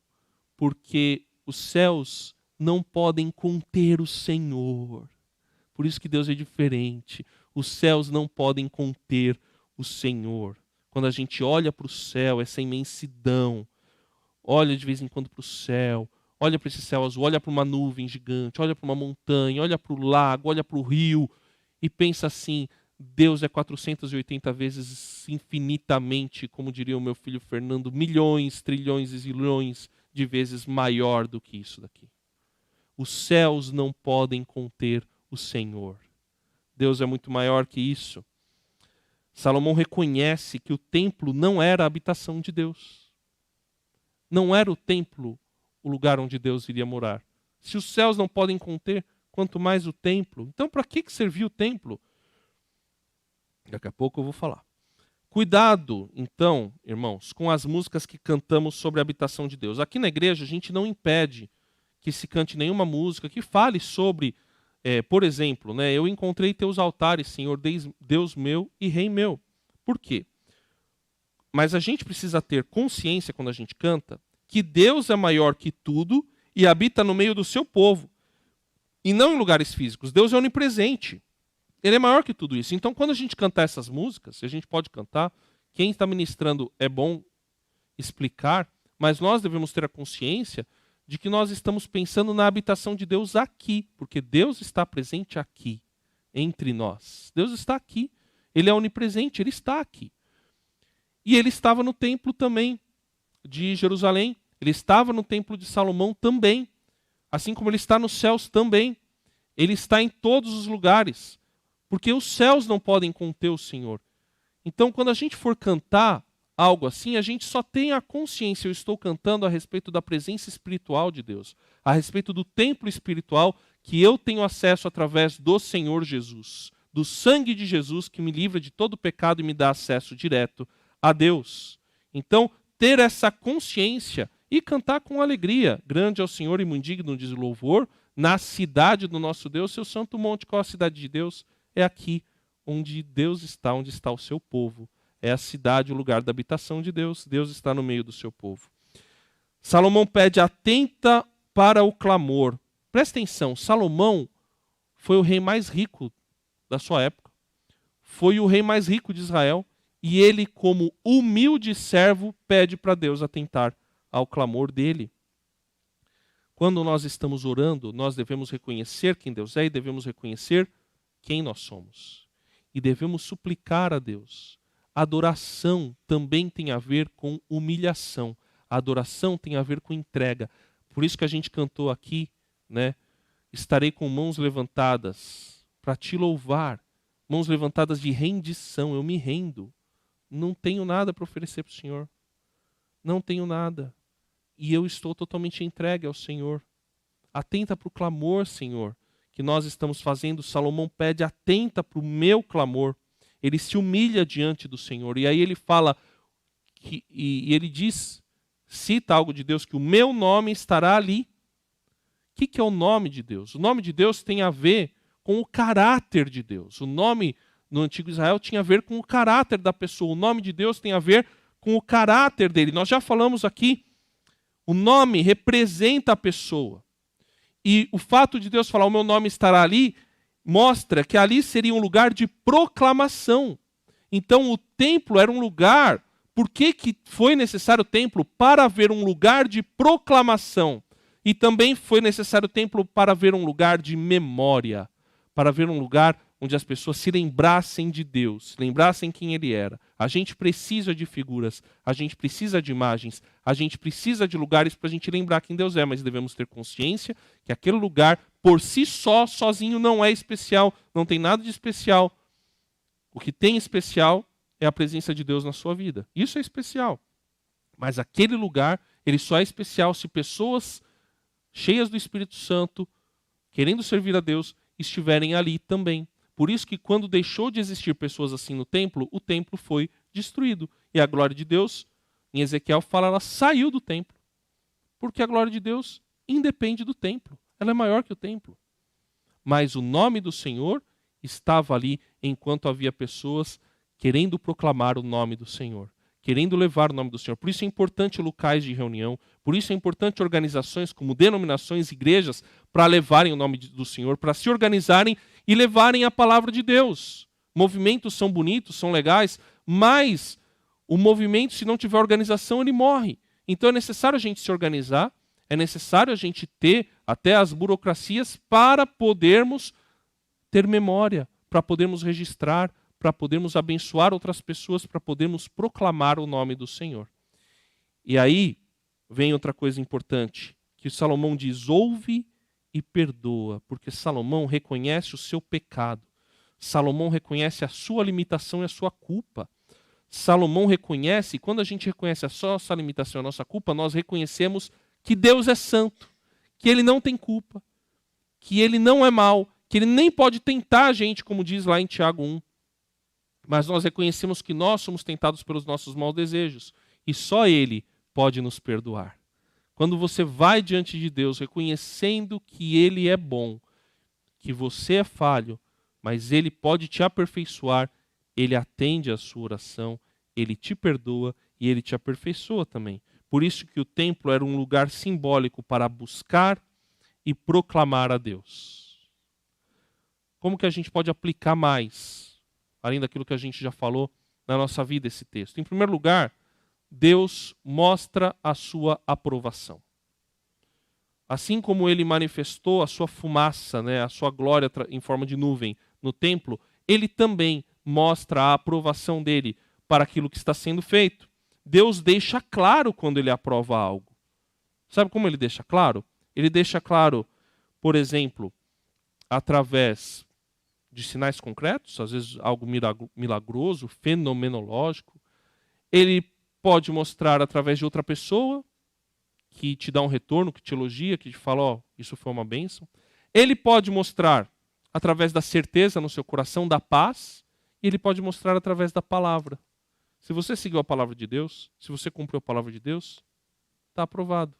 porque os céus não podem conter o Senhor. Por isso que Deus é diferente. Os céus não podem conter o Senhor. Quando a gente olha para o céu, essa imensidão, olha de vez em quando para o céu, olha para esse céu azul, olha para uma nuvem gigante, olha para uma montanha, olha para o lago, olha para o rio e pensa assim, Deus é 480 vezes infinitamente, como diria o meu filho Fernando, milhões, trilhões e zilhões de vezes maior do que isso daqui. Os céus não podem conter o Senhor. Deus é muito maior que isso. Salomão reconhece que o templo não era a habitação de Deus. Não era o templo o lugar onde Deus iria morar. Se os céus não podem conter, quanto mais o templo. Então, para que servia o templo? Daqui a pouco eu vou falar. Cuidado, então, irmãos, com as músicas que cantamos sobre a habitação de Deus. Aqui na igreja, a gente não impede que se cante nenhuma música que fale sobre Por exemplo, né, eu encontrei teus altares, Senhor, Deus meu e Rei meu. Por quê? Mas a gente precisa ter consciência, quando a gente canta, que Deus é maior que tudo e habita no meio do seu povo. E não em lugares físicos. Deus é onipresente. Ele é maior que tudo isso. Então, quando a gente cantar essas músicas, a gente pode cantar, quem está ministrando é bom explicar, mas nós devemos ter a consciência de que nós estamos pensando na habitação de Deus aqui, porque Deus está presente aqui, entre nós. Deus está aqui. Ele é onipresente, ele está aqui. E ele estava no templo também de Jerusalém. Ele estava no templo de Salomão também. Assim como ele está nos céus também. Ele está em todos os lugares. Porque os céus não podem conter o Senhor. Então, quando a gente for cantar algo assim, a gente só tem a consciência, eu estou cantando a respeito da presença espiritual de Deus. A respeito do templo espiritual que eu tenho acesso através do Senhor Jesus. Do sangue de Jesus que me livra de todo pecado e me dá acesso direto a Deus. Então, ter essa consciência e cantar com alegria. Grande é o Senhor e muito digno de louvor, na cidade do nosso Deus, seu santo monte. Qual a cidade de Deus? É aqui, onde Deus está, onde está o seu povo. É a cidade, o lugar da habitação de Deus. Deus está no meio do seu povo. Salomão pede: atenta para o clamor. Presta atenção, Salomão foi o rei mais rico da sua época. Foi o rei mais rico de Israel. E ele, como humilde servo, pede para Deus atentar ao clamor dele. Quando nós estamos orando, nós devemos reconhecer quem Deus é e devemos reconhecer quem nós somos. E devemos suplicar a Deus. A adoração também tem a ver com humilhação. A adoração tem a ver com entrega. Por isso que a gente cantou aqui, né? Estarei com mãos levantadas para te louvar. Mãos levantadas de rendição. Eu me rendo. Não tenho nada para oferecer para o Senhor. Não tenho nada. E eu estou totalmente entregue ao Senhor. Atenta para o clamor, Senhor, que nós estamos fazendo. Salomão pede: atenta para o meu clamor. Ele se humilha diante do Senhor. E aí ele fala, e ele diz, cita algo de Deus, que o meu nome estará ali. O que é o nome de Deus? O nome de Deus tem a ver com o caráter de Deus. O nome no antigo Israel tinha a ver com o caráter da pessoa. O nome de Deus tem a ver com o caráter dele. Nós já falamos aqui, o nome representa a pessoa. E o fato de Deus falar: o meu nome estará ali, mostra que ali seria um lugar de proclamação. Então o templo era um lugar. Por que foi necessário o templo? Para haver um lugar de proclamação. E também foi necessário o templo para haver um lugar de memória. Para haver um lugar onde as pessoas se lembrassem de Deus, lembrassem quem Ele era. A gente precisa de figuras, a gente precisa de imagens, a gente precisa de lugares para a gente lembrar quem Deus é, mas devemos ter consciência que aquele lugar, por si só, sozinho, não é especial, não tem nada de especial. O que tem especial é a presença de Deus na sua vida. Isso é especial. Mas aquele lugar, ele só é especial se pessoas cheias do Espírito Santo, querendo servir a Deus, estiverem ali também. Por isso que quando deixou de existir pessoas assim no templo, o templo foi destruído. E a glória de Deus, em Ezequiel fala, ela saiu do templo. Porque a glória de Deus independe do templo. Ela é maior que o templo. Mas o nome do Senhor estava ali enquanto havia pessoas querendo proclamar o nome do Senhor. Querendo levar o nome do Senhor. Por isso é importante locais de reunião. Por isso é importante organizações como denominações, igrejas, para levarem o nome do Senhor, para se organizarem e levarem a palavra de Deus. Movimentos são bonitos, são legais, mas o movimento, se não tiver organização, ele morre. Então é necessário a gente se organizar, é necessário a gente ter até as burocracias para podermos ter memória, para podermos registrar, para podermos abençoar outras pessoas, para podermos proclamar o nome do Senhor. E aí vem outra coisa importante, que Salomão diz: ouve e perdoa, porque Salomão reconhece o seu pecado. Salomão reconhece a sua limitação e a sua culpa. Salomão reconhece, e quando a gente reconhece a nossa limitação e a nossa culpa, nós reconhecemos que Deus é santo, que Ele não tem culpa, que Ele não é mau, que Ele nem pode tentar a gente, como diz lá em Tiago 1. Mas nós reconhecemos que nós somos tentados pelos nossos maus desejos, e só Ele pode nos perdoar. Quando você vai diante de Deus reconhecendo que Ele é bom, que você é falho, mas Ele pode te aperfeiçoar, Ele atende a sua oração, Ele te perdoa e Ele te aperfeiçoa também. Por isso que o templo era um lugar simbólico para buscar e proclamar a Deus. Como que a gente pode aplicar mais, além daquilo que a gente já falou, na nossa vida esse texto? Em primeiro lugar, Deus mostra a sua aprovação. Assim como Ele manifestou a sua fumaça, a sua glória em forma de nuvem no templo, Ele também mostra a aprovação dele para aquilo que está sendo feito. Deus deixa claro quando Ele aprova algo. Sabe como Ele deixa claro? Ele deixa claro, por exemplo, através de sinais concretos, às vezes algo milagroso, fenomenológico. Ele pode mostrar através de outra pessoa, que te dá um retorno, que te elogia, que te fala, isso foi uma bênção. Ele pode mostrar através da certeza no seu coração, da paz, e ele pode mostrar através da palavra. Se você seguiu a palavra de Deus, se você cumpriu a palavra de Deus, está aprovado,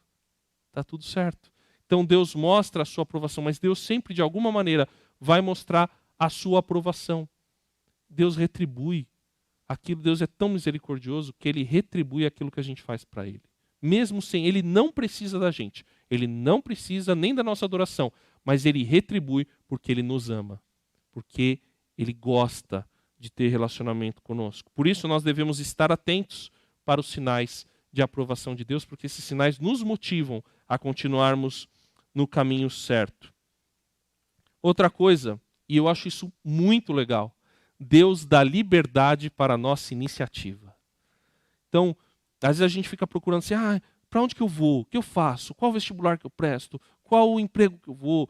está tudo certo. Então Deus mostra a sua aprovação, mas Deus sempre, de alguma maneira, vai mostrar a sua aprovação. Deus retribui aquilo. Deus é tão misericordioso que Ele retribui aquilo que a gente faz para Ele. Mesmo sem, Ele não precisa da gente. Ele não precisa nem da nossa adoração, mas Ele retribui porque Ele nos ama, porque Ele gosta de ter relacionamento conosco. Por isso nós devemos estar atentos para os sinais de aprovação de Deus, porque esses sinais nos motivam a continuarmos no caminho certo. Outra coisa, e eu acho isso muito legal, Deus dá liberdade para a nossa iniciativa. Então, às vezes a gente fica procurando assim, para onde que eu vou? O que eu faço? Qual vestibular que eu presto? Qual o emprego que eu vou?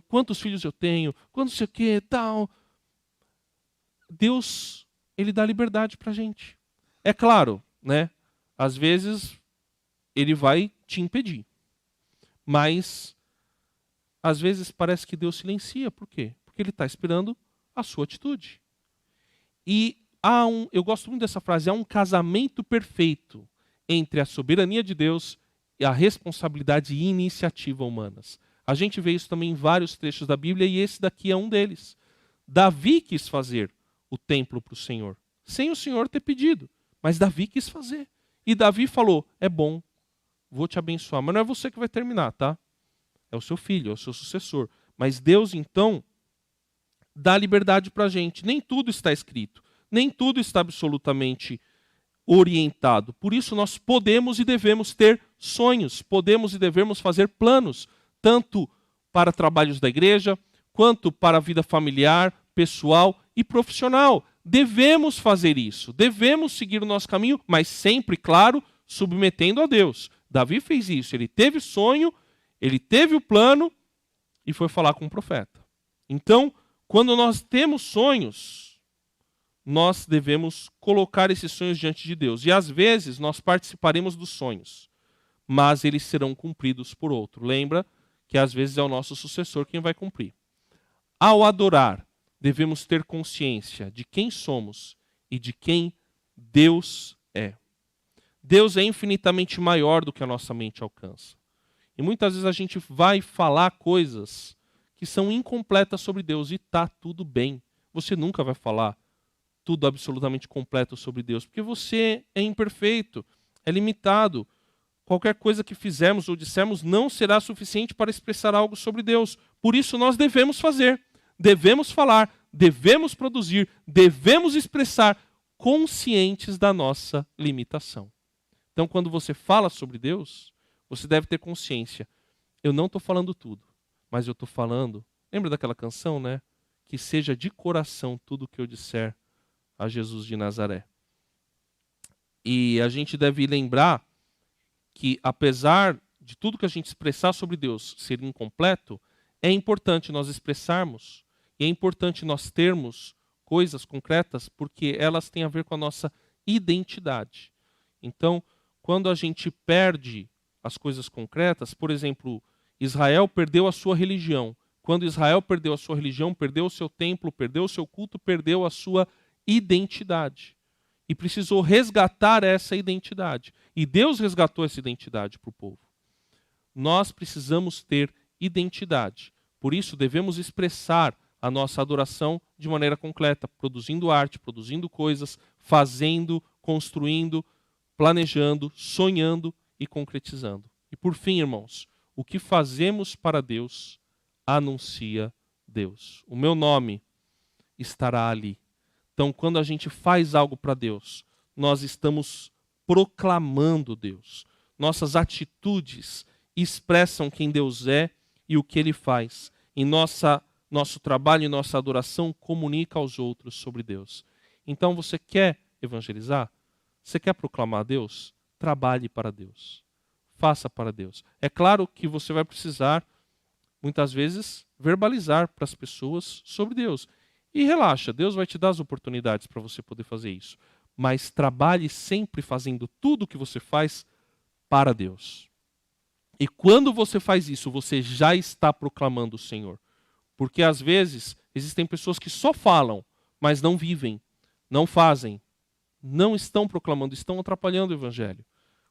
Quantos filhos eu tenho? Quanto sei o que, tal. Deus, Ele dá liberdade para a gente. É claro, às vezes Ele vai te impedir. Mas, às vezes parece que Deus silencia. Por quê? Porque Ele está esperando a sua atitude. E eu gosto muito dessa frase, há um casamento perfeito entre a soberania de Deus e a responsabilidade e iniciativa humanas. A gente vê isso também em vários trechos da Bíblia e esse daqui é um deles. Davi quis fazer o templo para o Senhor, sem o Senhor ter pedido, mas Davi quis fazer. E Davi falou, é bom, vou te abençoar, mas não é você que vai terminar, tá? É o seu filho, é o seu sucessor. Mas Deus, então, dá liberdade para a gente. Nem tudo está escrito. Nem tudo está absolutamente orientado. Por isso nós podemos e devemos ter sonhos, podemos e devemos fazer planos, tanto para trabalhos da igreja, quanto para a vida familiar, pessoal e profissional. Devemos fazer isso, devemos seguir o nosso caminho, mas sempre, claro, submetendo a Deus. Davi fez isso, ele teve sonho, ele teve o plano e foi falar com o profeta. Então, quando nós temos sonhos, nós devemos colocar esses sonhos diante de Deus. E às vezes nós participaremos dos sonhos, mas eles serão cumpridos por outro. Lembra que às vezes é o nosso sucessor quem vai cumprir. Ao adorar, devemos ter consciência de quem somos e de quem Deus é. Deus é infinitamente maior do que a nossa mente alcança. E muitas vezes a gente vai falar coisas que são incompletas sobre Deus e está tudo bem. Você nunca vai falar tudo absolutamente completo sobre Deus, porque você é imperfeito, é limitado. Qualquer coisa que fizermos ou dissermos não será suficiente para expressar algo sobre Deus. Por isso nós devemos fazer, devemos falar, devemos produzir, devemos expressar, conscientes da nossa limitação. Então, quando você fala sobre Deus, você deve ter consciência. Eu não estou falando tudo, mas eu estou falando... Lembra daquela canção, Que seja de coração tudo o que eu disser a Jesus de Nazaré. E a gente deve lembrar que, apesar de tudo que a gente expressar sobre Deus ser incompleto, é importante nós expressarmos e é importante nós termos coisas concretas porque elas têm a ver com a nossa identidade. Então, quando a gente perde as coisas concretas, por exemplo, Israel perdeu a sua religião. Quando Israel perdeu a sua religião, perdeu o seu templo, perdeu o seu culto, perdeu a sua identidade. E precisou resgatar essa identidade. E Deus resgatou essa identidade para o povo. Nós precisamos ter identidade. Por isso, devemos expressar a nossa adoração de maneira concreta, produzindo arte, produzindo coisas, fazendo, construindo, planejando, sonhando e concretizando. E por fim, irmãos, o que fazemos para Deus anuncia Deus. O meu nome estará ali. Então, quando a gente faz algo para Deus, nós estamos proclamando Deus. Nossas atitudes expressam quem Deus é e o que Ele faz. E nosso trabalho e nossa adoração comunica aos outros sobre Deus. Então, você quer evangelizar? Você quer proclamar a Deus? Trabalhe para Deus. Faça para Deus. É claro que você vai precisar, muitas vezes, verbalizar para as pessoas sobre Deus. E relaxa, Deus vai te dar as oportunidades para você poder fazer isso. Mas trabalhe sempre fazendo tudo o que você faz para Deus. E quando você faz isso, você já está proclamando o Senhor. Porque às vezes existem pessoas que só falam, mas não vivem, não fazem, não estão proclamando, estão atrapalhando o Evangelho.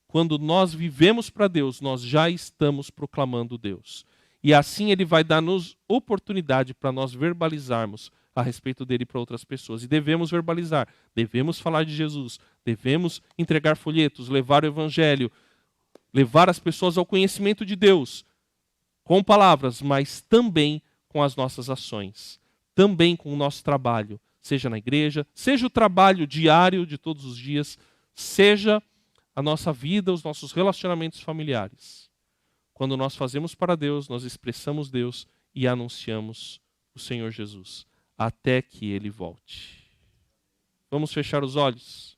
Quando nós vivemos para Deus, nós já estamos proclamando Deus. E assim Ele vai dar-nos oportunidade para nós verbalizarmos a respeito dele para outras pessoas. E devemos verbalizar, devemos falar de Jesus, devemos entregar folhetos, levar o Evangelho, levar as pessoas ao conhecimento de Deus, com palavras, mas também com as nossas ações, também com o nosso trabalho, seja na igreja, seja o trabalho diário de todos os dias, seja a nossa vida, os nossos relacionamentos familiares. Quando nós fazemos para Deus, nós expressamos Deus e anunciamos o Senhor Jesus, até que Ele volte. Vamos fechar os olhos?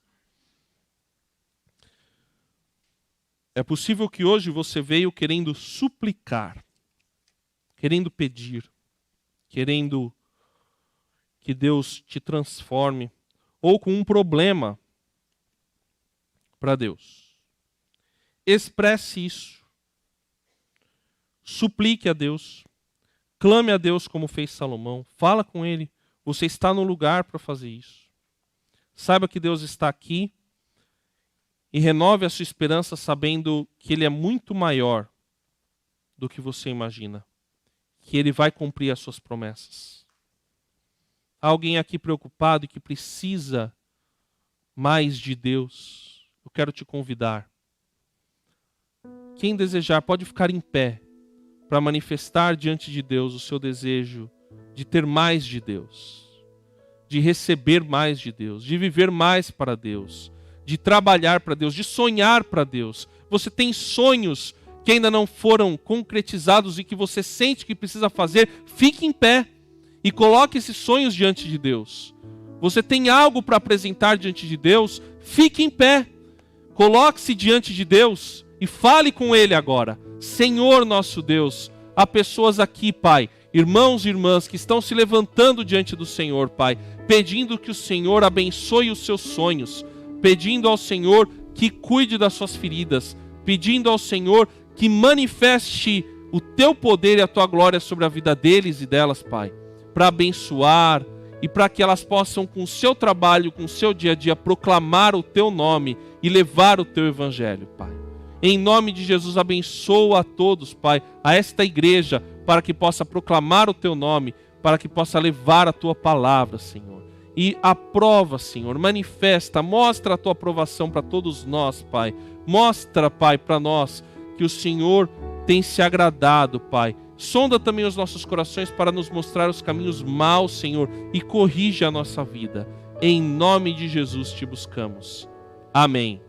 É possível que hoje você veio querendo suplicar, querendo pedir, querendo que Deus te transforme, ou com um problema para Deus. Expresse isso. Suplique a Deus. Clame a Deus como fez Salomão. Fala com Ele. Você está no lugar para fazer isso. Saiba que Deus está aqui e renove a sua esperança sabendo que Ele é muito maior do que você imagina. Que Ele vai cumprir as suas promessas. Há alguém aqui preocupado e que precisa mais de Deus. Eu quero te convidar. Quem desejar pode ficar em pé para manifestar diante de Deus o seu desejo de ter mais de Deus, de receber mais de Deus, de viver mais para Deus, de trabalhar para Deus, de sonhar para Deus. Você tem sonhos que ainda não foram concretizados e que você sente que precisa fazer, fique em pé e coloque esses sonhos diante de Deus. Você tem algo para apresentar diante de Deus, fique em pé, coloque-se diante de Deus e fale com Ele agora. Senhor nosso Deus, há pessoas aqui, Pai, irmãos e irmãs que estão se levantando diante do Senhor, Pai, pedindo que o Senhor abençoe os seus sonhos, pedindo ao Senhor que cuide das suas feridas, pedindo ao Senhor que manifeste o Teu poder e a Tua glória sobre a vida deles e delas, Pai, para abençoar e para que elas possam, com o seu trabalho, com o seu dia a dia, proclamar o Teu nome e levar o Teu Evangelho, Pai. Em nome de Jesus, abençoa a todos, Pai, a esta igreja, para que possa proclamar o Teu nome, para que possa levar a Tua palavra, Senhor. E aprova, Senhor, manifesta, mostra a Tua aprovação para todos nós, Pai. Mostra, Pai, para nós que o Senhor tem se agradado, Pai. Sonda também os nossos corações para nos mostrar os caminhos maus, Senhor, e corrige a nossa vida. Em nome de Jesus te buscamos. Amém.